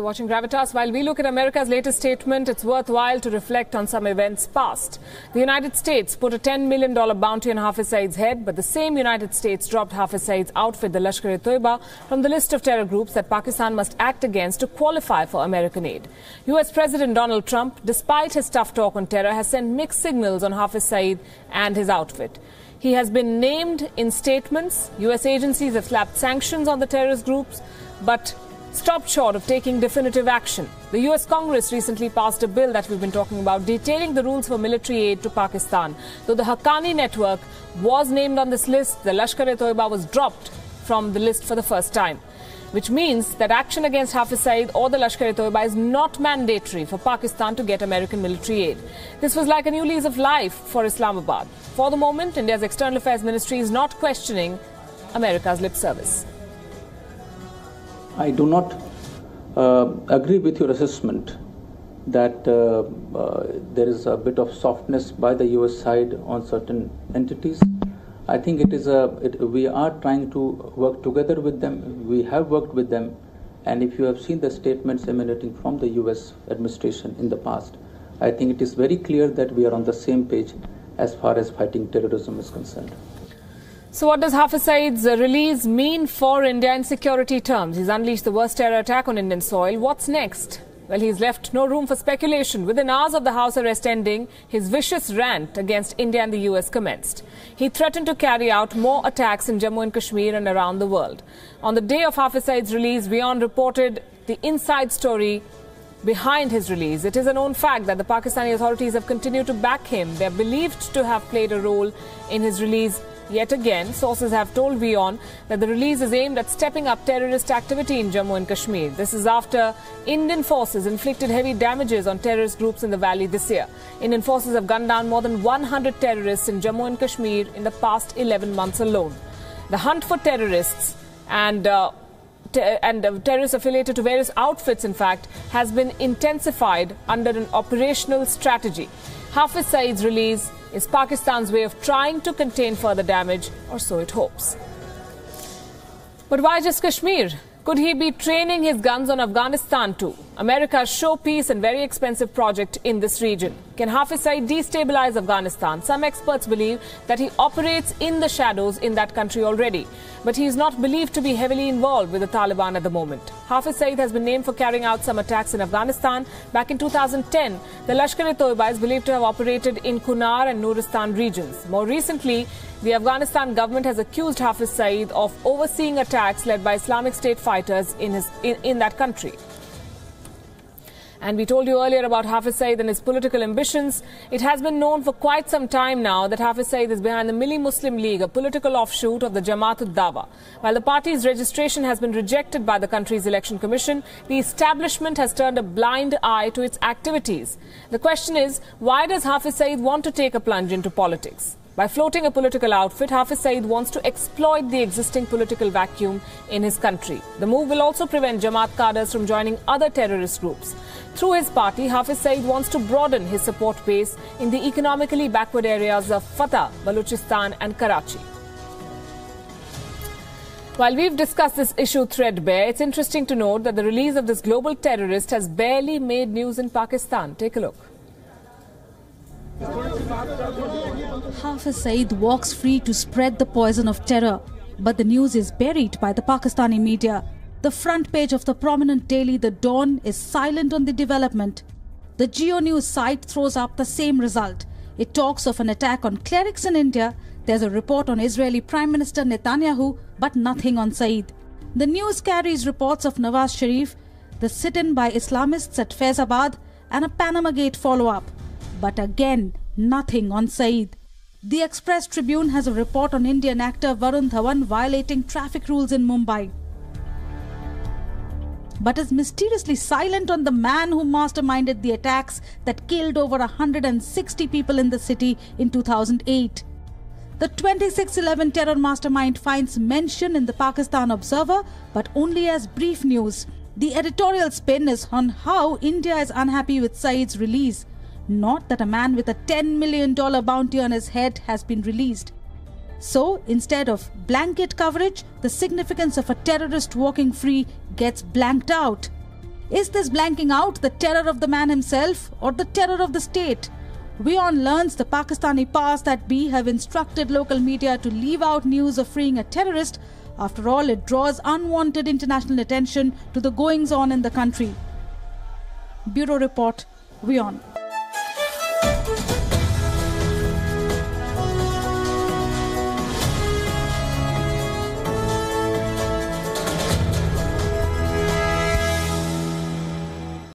You're watching Gravitas. While we look at America's latest statement, it's worthwhile to reflect on some events past. The United States put a $10 million bounty on Hafiz Saeed's head, but the same United States dropped Hafiz Saeed's outfit, the Lashkar-e-Toiba, from the list of terror groups that Pakistan must act against to qualify for American aid. US President Donald Trump, despite his tough talk on terror, has sent mixed signals on Hafiz Saeed and his outfit. He has been named in statements. US agencies have slapped sanctions on the terrorist groups, but stopped short of taking definitive action. The US Congress recently passed a bill that we've been talking about, detailing the rules for military aid to Pakistan. Though the Haqqani network was named on this list, the Lashkar-e-Toiba was dropped from the list for the first time, which means that action against Hafiz Saeed or the Lashkar-e-Toiba is not mandatory for Pakistan to get American military aid. This was like a new lease of life for Islamabad. For the moment, India's External Affairs Ministry is not questioning America's lip service. I do not agree with your assessment that there is a bit of softness by the US side on certain entities. I think we are trying to work together with them. We have worked with them. And if you have seen the statements emanating from the US administration in the past, I think it is very clear that we are on the same page as far as fighting terrorism is concerned. So what does Hafiz Saeed's release mean for India in security terms? He's unleashed the worst terror attack on Indian soil. What's next? Well, he's left no room for speculation. Within hours of the house arrest ending, his vicious rant against India and the US commenced. He threatened to carry out more attacks in Jammu and Kashmir and around the world. On the day of Hafiz Saeed's release, WION reported the inside story behind his release. It is a known fact that the Pakistani authorities have continued to back him. They are believed to have played a role in his release. Yet again, sources have told WION that the release is aimed at stepping up terrorist activity in Jammu and Kashmir. This is after Indian forces inflicted heavy damages on terrorist groups in the valley this year. Indian forces have gunned down more than 100 terrorists in Jammu and Kashmir in the past 11 months alone. The hunt for terrorists and terrorists affiliated to various outfits, in fact, has been intensified under an operational strategy. Hafiz Saeed's release is Pakistan's way of trying to contain further damage, or so it hopes. But why just Kashmir? Could he be training his guns on Afghanistan too? America's showpiece and very expensive project in this region. Can Hafiz Saeed destabilize Afghanistan? Some experts believe that he operates in the shadows in that country already. But he is not believed to be heavily involved with the Taliban at the moment. Hafiz Saeed has been named for carrying out some attacks in Afghanistan. Back in 2010, the Lashkar-e-Toiba is believed to have operated in Kunar and Nuristan regions. More recently, the Afghanistan government has accused Hafiz Saeed of overseeing attacks led by Islamic State fighters in that country. And we told you earlier about Hafiz Saeed and his political ambitions. It has been known for quite some time now that Hafiz Saeed is behind the Milli Muslim League, a political offshoot of the Jamaat-ud-Dawa. While the party's registration has been rejected by the country's election commission, the establishment has turned a blind eye to its activities. The question is, why does Hafiz Saeed want to take a plunge into politics? By floating a political outfit, Hafiz Saeed wants to exploit the existing political vacuum in his country. The move will also prevent Jamaat cadres from joining other terrorist groups. Through his party, Hafiz Saeed wants to broaden his support base in the economically backward areas of Fatah, Balochistan and Karachi. While we've discussed this issue threadbare, it's interesting to note that the release of this global terrorist has barely made news in Pakistan. Take a look. Hafiz Saeed walks free to spread the poison of terror, but the news is buried by the Pakistani media. The front page of the prominent daily The Dawn is silent on the development. The Geo News site throws up the same result. It talks of an attack on clerics in India. There's a report on Israeli Prime Minister Netanyahu, but nothing on Saeed. The news carries reports of Nawaz Sharif, the sit-in by Islamists at Faizabad, and a Panama Gate follow-up. But again, nothing on Saeed. The Express Tribune has a report on Indian actor Varun Dhawan violating traffic rules in Mumbai, but is mysteriously silent on the man who masterminded the attacks that killed over 160 people in the city in 2008. The 26/11 terror mastermind finds mention in the Pakistan Observer, but only as brief news. The editorial spin is on how India is unhappy with Saeed's release, not that a man with a $10 million bounty on his head has been released. So, instead of blanket coverage, the significance of a terrorist walking free gets blanked out. Is this blanking out the terror of the man himself or the terror of the state? WION learns the Pakistani powers that be have instructed local media to leave out news of freeing a terrorist. After all, it draws unwanted international attention to the goings-on in the country. Bureau Report, WION.